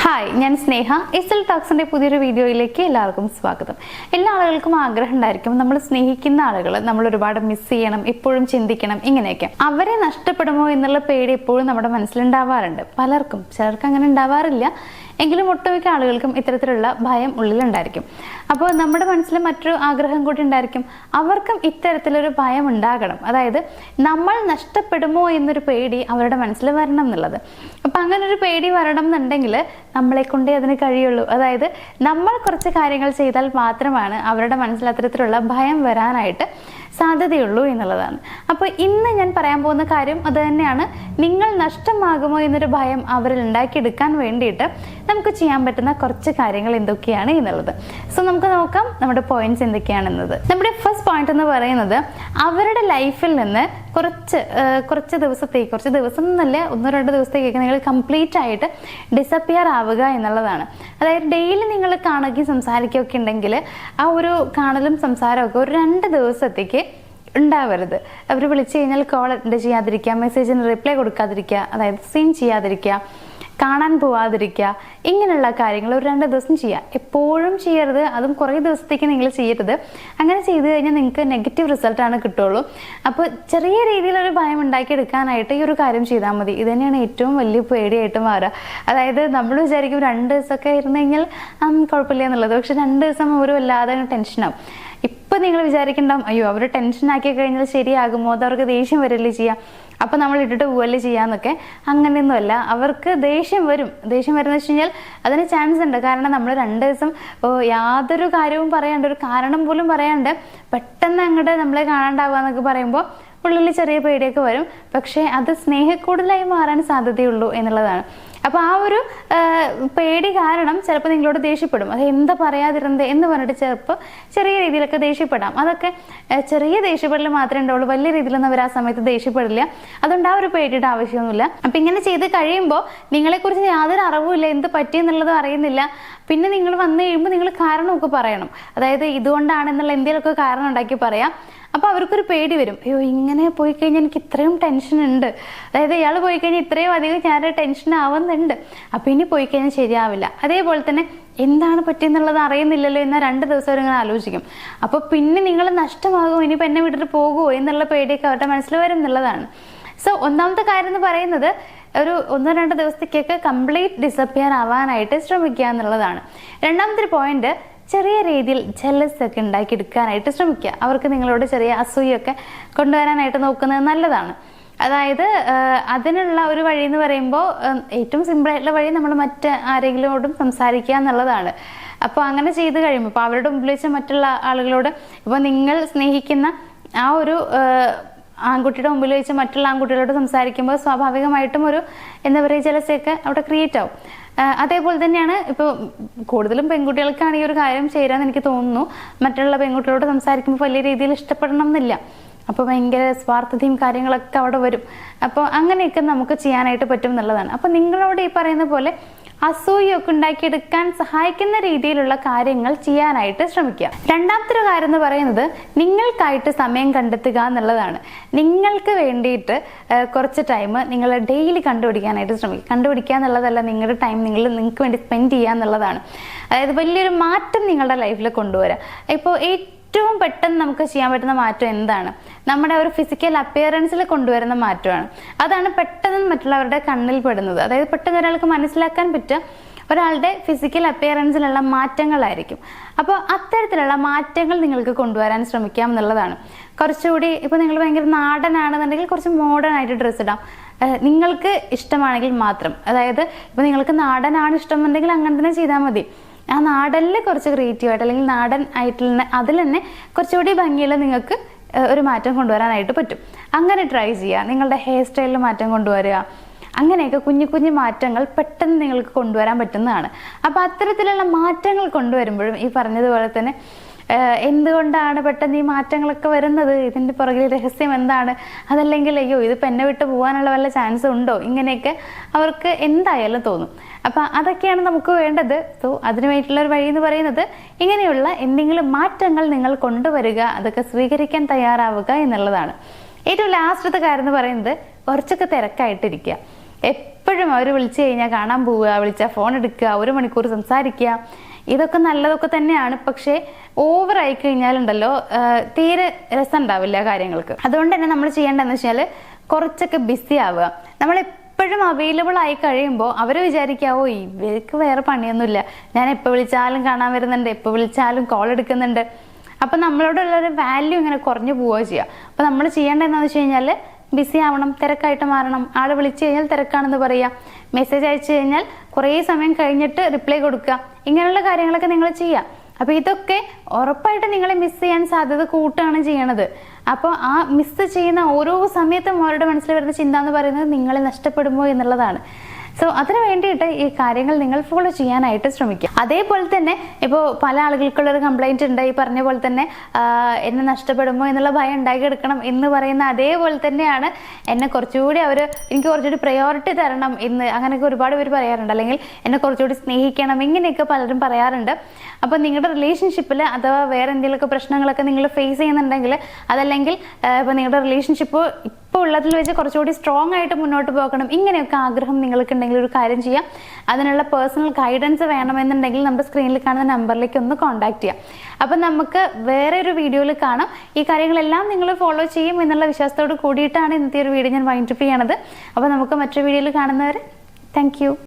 Hi, ഞാൻ സ്നേഹ. SL ടോക്സിന്റെ പുതിയൊരു വീഡിയോയിലേക്ക് എല്ലാവർക്കും സ്വാഗതം. എല്ലാ ആളുകൾക്കും ആഗ്രഹം ഉണ്ടായിരിക്കും നമ്മൾ സ്നേഹിക്കുന്ന ആളുകൾ നമ്മൾ ഒരുപാട് മിസ് ചെയ്യണം, എപ്പോഴും ചിന്തിക്കണം, ഇങ്ങനെയൊക്കെ. അവരെ നഷ്ടപ്പെടുമോ എന്നുള്ള പേടി എപ്പോഴും നമ്മുടെ മനസ്സിലുണ്ടാവാറുണ്ട്. പലർക്കും, ചിലർക്ക് അങ്ങനെ ഉണ്ടാവാറില്ല, എങ്കിലും ഒട്ടുമിക്ക ആളുകൾക്കും ഇത്തരത്തിലുള്ള ഭയം ഉള്ളിലുണ്ടായിരിക്കും. അപ്പോൾ നമ്മുടെ മനസ്സിൽ മറ്റൊരു ആഗ്രഹം കൂടി ഉണ്ടായിരിക്കും, അവർക്കും ഇത്തരത്തിലൊരു ഭയം ഉണ്ടാകണം. അതായത് നമ്മൾ നഷ്ടപ്പെടുമോ എന്നൊരു പേടി അവരുടെ മനസ്സിൽ വരണം എന്നുള്ളത്. അപ്പം അങ്ങനെ ഒരു പേടി വരണം എന്നുണ്ടെങ്കിൽ നമ്മളെ കൊണ്ടേ അതിന് കഴിയുള്ളൂ. അതായത് നമ്മൾ കുറച്ച് കാര്യങ്ങൾ ചെയ്താൽ മാത്രമാണ് അവരുടെ മനസ്സിൽ അത്തരത്തിലുള്ള ഭയം വരാനായിട്ട് സാധ്യതയുള്ളൂ എന്നുള്ളതാണ്. അപ്പോൾ ഇന്ന് ഞാൻ പറയാൻ പോകുന്ന കാര്യം അത് തന്നെയാണ്. നിങ്ങൾ നഷ്ടമാകുമോ എന്നൊരു ഭയം അവരിൽ ഉണ്ടാക്കിയെടുക്കാൻ വേണ്ടിയിട്ട് നമുക്ക് ചെയ്യാൻ പറ്റുന്ന കുറച്ച് കാര്യങ്ങൾ എന്തൊക്കെയാണ് എന്നുള്ളത്. സോ നമുക്ക് നോക്കാം നമ്മുടെ പോയിന്റ്സ് എന്തൊക്കെയാണെന്നത്. നമ്മുടെ ഫസ്റ്റ് പോയിന്റ് എന്ന് പറയുന്നത്, അവരുടെ ലൈഫിൽ നിന്ന് കുറച്ച് ദിവസം എന്നല്ല, 1-2 ദിവസത്തേക്ക് നിങ്ങൾ കംപ്ലീറ്റ് ആയിട്ട് ഡിസപ്പിയർ ആവുക എന്നുള്ളതാണ്. അതായത് ഡെയിലി നിങ്ങൾ കാണുകയും സംസാരിക്കുകയൊക്കെ ഉണ്ടെങ്കിൽ ആ ഒരു കാണലും സംസാരമൊക്കെ ഒരു 2 ദിവസത്തേക്ക് ഉണ്ടാവരുത്. അവർ വിളിച്ചു കഴിഞ്ഞാൽ കോൾ അറ്റൻഡ് ചെയ്യാതിരിക്കുക, മെസ്സേജിന് റിപ്ലൈ കൊടുക്കാതിരിക്കുക, അതായത് സീൻ ചെയ്യാതിരിക്കുക, കാണാൻ പോവാതിരിക്കുക, ഇങ്ങനെയുള്ള കാര്യങ്ങൾ ഒരു 2 ദിവസം ചെയ്യുക. എപ്പോഴും ചെയ്യരുത്, അതും കുറേ ദിവസത്തേക്ക് നിങ്ങൾ ചെയ്യരുത്. അങ്ങനെ ചെയ്ത് കഴിഞ്ഞാൽ നിങ്ങൾക്ക് നെഗറ്റീവ് റിസൾട്ടാണ് കിട്ടുള്ളൂ. അപ്പോൾ ചെറിയ രീതിയിലൊരു ഭയം ഉണ്ടാക്കിയെടുക്കാനായിട്ട് ഈ ഒരു കാര്യം ചെയ്താൽ മതി. ഇത് തന്നെയാണ് ഏറ്റവും വലിയ പേടിയായിട്ട് മാറുക. അതായത് നമ്മൾ വിചാരിക്കും 2 ദിവസമൊക്കെ ഇരുന്ന് കഴിഞ്ഞാൽ കുഴപ്പമില്ല എന്നുള്ളത്. പക്ഷെ 2 ദിവസം ഒരു വല്ലാതെ ടെൻഷനാവും. ഇപ്പം നിങ്ങൾ വിചാരിക്കണ്ടാവും, അയ്യോ അവർ ടെൻഷൻ ആക്കി കഴിഞ്ഞാൽ ശരിയാകുമോ, അത് അവർക്ക് ദേഷ്യം വരില്ലേ ചെയ്യാം, അപ്പം നമ്മൾ ഇട്ടിട്ട് പോവല്ലേ ചെയ്യാന്നൊക്കെ. അങ്ങനെയൊന്നുമല്ല, അവർക്ക് ദേഷ്യം വരുന്ന വെച്ച് കഴിഞ്ഞാൽ അതിന് ചാൻസ് ഉണ്ട്. കാരണം നമ്മൾ 2 ദിവസം യാതൊരു കാര്യവും പറയാണ്ട്, ഒരു കാരണം പോലും പറയാണ്ട് പെട്ടെന്ന് അങ്ങോട്ട് നമ്മളെ കാണാണ്ടാവുക എന്നൊക്കെ പറയുമ്പോൾ ഉള്ളിൽ ചെറിയ പേടിയൊക്കെ വരും. പക്ഷേ അത് സ്നേഹക്കൂടുതലായി മാറാൻ സാധ്യതയുള്ളൂ എന്നുള്ളതാണ്. അപ്പോൾ ആ ഒരു പേടി കാരണം ചിലപ്പോൾ നിങ്ങളോട് ദേഷ്യപ്പെടും. അത് എന്താ പറയാതിരുന്നത് എന്ന് പറഞ്ഞിട്ട് ചിലപ്പോൾ ചെറിയ രീതിയിലൊക്കെ ദേഷ്യപ്പെടാം. അതൊക്കെ ചെറിയ ദേഷ്യപ്പെടൽ മാത്രമേ ഉണ്ടാവുള്ളൂ, വലിയ രീതിയിലൊന്നും അവർ ആ സമയത്ത് ദേഷ്യപ്പെടില്ല. അതുകൊണ്ട് ആ ഒരു പേടിയുടെ ആവശ്യമൊന്നുമില്ല. അപ്പം ഇങ്ങനെ ചെയ്ത് കഴിയുമ്പോൾ നിങ്ങളെക്കുറിച്ച് യാതൊരു അറിവുമില്ല, എന്ത് പറ്റിയെന്നുള്ളതും അറിയുന്നില്ല. പിന്നെ നിങ്ങൾ വന്നു കഴിയുമ്പോൾ നിങ്ങൾ കാരണമൊക്കെ പറയണം. അതായത് ഇതുകൊണ്ടാണെന്നുള്ള എന്തെങ്കിലുമൊക്കെ കാരണം ഉണ്ടാക്കി പറയാം. അപ്പോൾ അവർക്കൊരു പേടി വരും, അയ്യോ ഇങ്ങനെ പോയി കഴിഞ്ഞാൽ എനിക്ക് ഇത്രയും ടെൻഷൻ ഉണ്ട്, അതായത് ഇയാൾ പോയി കഴിഞ്ഞാൽ ഇത്രയും അധികം ഞാൻ ടെൻഷൻ ആവുന്നുണ്ട്, അപ്പോൾ ഇനി പോയി കഴിഞ്ഞാൽ ശരിയാവില്ല. അതേപോലെ തന്നെ എന്താണ് പറ്റിയെന്നുള്ളത് അറിയുന്നില്ലല്ലോ എന്നാൽ 2 ദിവസം അവരിങ്ങനെ ആലോചിക്കും. അപ്പോൾ പിന്നെ നിങ്ങൾ നഷ്ടമാകുമോ, ഇനിയിപ്പോൾ എന്നെ വിട്ടിട്ട് പോകുമോ എന്നുള്ള പേടിയൊക്കെ അവരുടെ മനസ്സിൽ വരും എന്നുള്ളതാണ്. സോ ഒന്നാമത്തെ കാര്യം എന്ന് പറയുന്നത്, ഒരു 1-2 ദിവസത്തേക്കൊക്കെ കംപ്ലീറ്റ് ഡിസപ്പിയർ ആവാനായിട്ട് ശ്രമിക്കുക എന്നുള്ളതാണ്. രണ്ടാമത്തെ ഒരു പോയിന്റ്, ചെറിയ രീതിയിൽ ജെലസ് ഒക്കെ ഉണ്ടാക്കിയെടുക്കാനായിട്ട് ശ്രമിക്കുക. അവർക്ക് നിങ്ങളോട് ചെറിയ അസൂയൊക്കെ കൊണ്ടുവരാനായിട്ട് നോക്കുന്നത് നല്ലതാണ്. അതായത് അതിനുള്ള ഒരു വഴി എന്ന് പറയുമ്പോൾ ഏറ്റവും സിമ്പിളായിട്ടുള്ള വഴി നമ്മൾ ആരെങ്കിലോടും സംസാരിക്കുക എന്നുള്ളതാണ്. അപ്പോൾ അങ്ങനെ ചെയ്ത് കഴിയുമ്പോൾ ഇപ്പോൾ അവരുടെ മുമ്പിൽ വെച്ച് മറ്റുള്ള ആളുകളോട്, ഇപ്പോൾ നിങ്ങൾ സ്നേഹിക്കുന്ന ആ ഒരു ആൺകുട്ടിയുടെ മുമ്പിൽ വെച്ച് മറ്റുള്ള ആൺകുട്ടികളോട് സംസാരിക്കുമ്പോൾ സ്വാഭാവികമായിട്ടും ഒരു എന്താ പറയുക ജലസയൊക്കെ അവിടെ ക്രിയേറ്റ് ആവും. അതേപോലെ തന്നെയാണ് ഇപ്പോൾ കൂടുതലും പെൺകുട്ടികൾക്കാണ് ഈ ഒരു കാര്യം ചേരാന്ന് എനിക്ക് തോന്നുന്നു. മറ്റുള്ള പെൺകുട്ടികളോട് സംസാരിക്കുമ്പോൾ വലിയ രീതിയിൽ ഇഷ്ടപ്പെടണം എന്നില്ല. അപ്പോൾ ഭയങ്കര സ്വാർത്ഥതയും കാര്യങ്ങളൊക്കെ അവിടെ വരും. അപ്പോൾ അങ്ങനെയൊക്കെ നമുക്ക് ചെയ്യാനായിട്ട് പറ്റും എന്നുള്ളതാണ്. അപ്പോൾ നിങ്ങളോട് ഈ പറയുന്ന പോലെ അസൂയൊക്കെ ഉണ്ടാക്കിയെടുക്കാൻ സഹായിക്കുന്ന രീതിയിലുള്ള കാര്യങ്ങൾ ചെയ്യാനായിട്ട് ശ്രമിക്കുക. രണ്ടാമത്തെ ഒരു കാര്യം എന്ന് പറയുന്നത്, നിങ്ങൾക്കായിട്ട് സമയം കണ്ടെത്തുക എന്നുള്ളതാണ്. നിങ്ങൾക്ക് വേണ്ടിയിട്ട് കുറച്ച് ടൈം നിങ്ങൾ ഡെയിലി കണ്ടുപിടിക്കാനായിട്ട് ശ്രമിക്കുക. കണ്ടുപിടിക്കുക എന്നുള്ളതല്ല, നിങ്ങളുടെ ടൈം നിങ്ങൾക്ക് വേണ്ടി സ്പെൻഡ് ചെയ്യുക എന്നുള്ളതാണ്. അതായത് വലിയൊരു മാറ്റം നിങ്ങളുടെ ലൈഫിൽ കൊണ്ടുവരാം. ഇപ്പോൾ ഏറ്റവും പെട്ടെന്ന് നമുക്ക് ചെയ്യാൻ പറ്റുന്ന മാറ്റം എന്താണ്? നമ്മുടെ ഒരു ഫിസിക്കൽ അപ്പിയറൻസിൽ കൊണ്ടുവരുന്ന മാറ്റമാണ്. അതാണ് പെട്ടെന്ന് മറ്റുള്ളവരുടെ കണ്ണിൽ പെടുന്നത്. അതായത് പെട്ടെന്ന് ഒരാൾക്ക് മനസ്സിലാക്കാൻ പറ്റുക ഒരാളുടെ ഫിസിക്കൽ അപ്പിയറൻസിലുള്ള മാറ്റങ്ങളായിരിക്കും. അപ്പോൾ അത്തരത്തിലുള്ള മാറ്റങ്ങൾ നിങ്ങൾക്ക് കൊണ്ടുവരാൻ ശ്രമിക്കാം എന്നുള്ളതാണ്. കുറച്ചുകൂടി ഇപ്പോൾ നിങ്ങൾ ഭയങ്കര നാടനാണെന്നുണ്ടെങ്കിൽ കുറച്ച് മോഡേൺ ആയിട്ട് ഡ്രസ്സ് ഇടാം, നിങ്ങൾക്ക് ഇഷ്ടമാണെങ്കിൽ മാത്രം. അതായത് ഇപ്പോൾ നിങ്ങൾക്ക് നാടനാണ് ഇഷ്ടമെന്നുണ്ടെങ്കിൽ അങ്ങനെ തന്നെ ചെയ്താൽ മതി. ആ നാടനിൽ കുറച്ച് ക്രിയേറ്റീവായിട്ട് അല്ലെങ്കിൽ നാടൻ ആയിട്ടുള്ള അതിൽ തന്നെ കുറച്ചുകൂടി ഭംഗിയിൽ നിങ്ങൾക്ക് ഒരു മാറ്റം കൊണ്ടുവരാനായിട്ട് പറ്റും. അങ്ങനെ ട്രൈ ചെയ്യുക. നിങ്ങളുടെ ഹെയർ സ്റ്റൈലിൽ മാറ്റം കൊണ്ടുവരിക. അങ്ങനെയൊക്കെ കുഞ്ഞു മാറ്റങ്ങൾ പെട്ടെന്ന് നിങ്ങൾക്ക് കൊണ്ടുവരാൻ പറ്റുന്നതാണ്. അപ്പോൾ അത്തരത്തിലുള്ള മാറ്റങ്ങൾ കൊണ്ടുവരുമ്പോഴും ഈ പറഞ്ഞതുപോലെ തന്നെ എന്തുകൊണ്ടാണ് പെട്ടെന്ന് ഈ മാറ്റങ്ങളൊക്കെ വരുന്നത്, ഇതിൻ്റെ പുറകിൽ രഹസ്യം എന്താണ്, അതല്ലെങ്കിൽ അയ്യോ ഇതിപ്പോൾ എന്നെ വിട്ട് പോകാനുള്ള വല്ല ചാൻസ് ഉണ്ടോ, ഇങ്ങനെയൊക്കെ അവർക്ക് എന്തായാലും തോന്നും. അപ്പം അതൊക്കെയാണ് നമുക്ക് വേണ്ടത്. സോ അതിനു വേണ്ടിയിട്ടുള്ള ഒരു വഴി എന്ന് പറയുന്നത്, ഇങ്ങനെയുള്ള എന്തെങ്കിലും മാറ്റങ്ങൾ നിങ്ങൾ കൊണ്ടുവരിക, അതൊക്കെ സ്വീകരിക്കാൻ തയ്യാറാവുക എന്നുള്ളതാണ്. ഏറ്റവും ലാസ്റ്റത്തെ കാര്യം എന്ന് പറയുന്നത്, കുറച്ചൊക്കെ തിരക്കായിട്ടിരിക്കുക. എപ്പോഴും അവർ വിളിച്ചു കഴിഞ്ഞാൽ കാണാൻ പോവുക, വിളിച്ചാൽ ഫോൺ എടുക്കുക, 1 മണിക്കൂർ സംസാരിക്കുക, ഇതൊക്കെ നല്ലതൊക്കെ തന്നെയാണ്. പക്ഷേ ഓവർ ആയി കഴിഞ്ഞാലുണ്ടല്ലോ തീരെ രസം ഉണ്ടാവില്ല കാര്യങ്ങൾക്ക്. അതുകൊണ്ട് തന്നെ നമ്മൾ ചെയ്യേണ്ടതെന്ന് വെച്ചാൽ കുറച്ചൊക്കെ ബിസി ആവുക. നമ്മൾ എപ്പോഴും അവൈലബിൾ ആയി കഴിയുമ്പോൾ അവർ വിചാരിക്കാവോ ഇവർക്ക് വേറെ പണിയൊന്നുമില്ല, ഞാൻ എപ്പോൾ വിളിച്ചാലും കാണാൻ വരുന്നുണ്ട്, എപ്പോൾ വിളിച്ചാലും കോൾ എടുക്കുന്നുണ്ട്. അപ്പം നമ്മളോടുള്ളൊരു വാല്യൂ ഇങ്ങനെ കുറഞ്ഞു പോവുക ചെയ്യുക. അപ്പം നമ്മൾ ചെയ്യേണ്ടതെന്ന് വെച്ച് കഴിഞ്ഞാൽ ബിസി ആവണം, തിരക്കായിട്ട് മാറണം. ആൾ വിളിച്ചു കഴിഞ്ഞാൽ തിരക്കാണെന്ന് പറയുക, മെസ്സേജ് അയച്ചു കഴിഞ്ഞാൽ കുറേ സമയം കഴിഞ്ഞിട്ട് റിപ്ലൈ കൊടുക്കുക. ഇങ്ങനെയുള്ള കാര്യങ്ങളൊക്കെ നിങ്ങൾ ചെയ്യുക. അപ്പോൾ ഇതൊക്കെ ഉറപ്പായിട്ട് നിങ്ങളെ മിസ് ചെയ്യാൻ സാധ്യത കൂട്ടുകയാണ് ചെയ്യണത്. അപ്പോൾ ആ മിസ് ചെയ്യുന്ന ഓരോ സമയത്തും അവരുടെ മനസ്സിൽ വരുന്ന ചിന്ത എന്ന് പറയുന്നത് നിങ്ങളെ നഷ്ടപ്പെടുമോ എന്നുള്ളതാണ്. സോ അതിന് വേണ്ടിയിട്ട് ഈ കാര്യങ്ങൾ നിങ്ങൾ ഫോളോ ചെയ്യാനായിട്ട് ശ്രമിക്കുക. അതേപോലെ തന്നെ ഇപ്പോൾ പല ആളുകൾക്കുള്ളൊരു കംപ്ലൈൻറ്റ് ഉണ്ട്, ഈ പറഞ്ഞ പോലെ തന്നെ എന്നെ നഷ്ടപ്പെടുമോ എന്നുള്ള ഭയം ഉണ്ടാക്കിയെടുക്കണം എന്ന് പറയുന്ന അതേപോലെ തന്നെയാണ് എനിക്ക് കുറച്ചുകൂടി പ്രയോറിറ്റി തരണം എന്ന് അങ്ങനെയൊക്കെ ഒരുപാട് പേര് പറയാറുണ്ട്. അല്ലെങ്കിൽ എന്നെ കുറച്ചുകൂടി സ്നേഹിക്കണം, ഇങ്ങനെയൊക്കെ പലരും പറയാറുണ്ട്. അപ്പോൾ നിങ്ങളുടെ റിലേഷൻഷിപ്പിൽ അഥവാ വേറെ എന്തെങ്കിലുമൊക്കെ പ്രശ്നങ്ങളൊക്കെ നിങ്ങൾ ഫേസ് ചെയ്യുന്നുണ്ടെങ്കിൽ, അതല്ലെങ്കിൽ ഇപ്പോൾ നിങ്ങളുടെ റിലേഷൻഷിപ്പ് ഇപ്പോൾ ഉള്ളതിൽ വെച്ച് കുറച്ചുകൂടി സ്ട്രോങ് ആയിട്ട് മുന്നോട്ട് പോകണം, ഇങ്ങനെയൊക്കെ ആഗ്രഹം നിങ്ങൾക്കുണ്ടെങ്കിൽ ഒരു കാര്യം ചെയ്യാം. അതിനുള്ള പേഴ്സണൽ ഗൈഡൻസ് വേണമെന്നുണ്ടെങ്കിൽ നമ്മുടെ സ്ക്രീനിൽ കാണുന്ന നമ്പറിലേക്ക് ഒന്ന് കോൺടാക്ട് ചെയ്യാം. അപ്പം നമുക്ക് വേറെ ഒരു വീഡിയോയിൽ കാണാം. ഈ കാര്യങ്ങളെല്ലാം നിങ്ങൾ ഫോളോ ചെയ്യും എന്നുള്ള വിശ്വാസത്തോട് കൂടിയിട്ടാണ് ഇന്നത്തെ ഒരു വീഡിയോ ഞാൻ വൈൻഡപ്പ് ചെയ്യണത്. അപ്പോൾ നമുക്ക് മറ്റൊരു വീഡിയോയിൽ കാണുന്നവരെ താങ്ക് യു.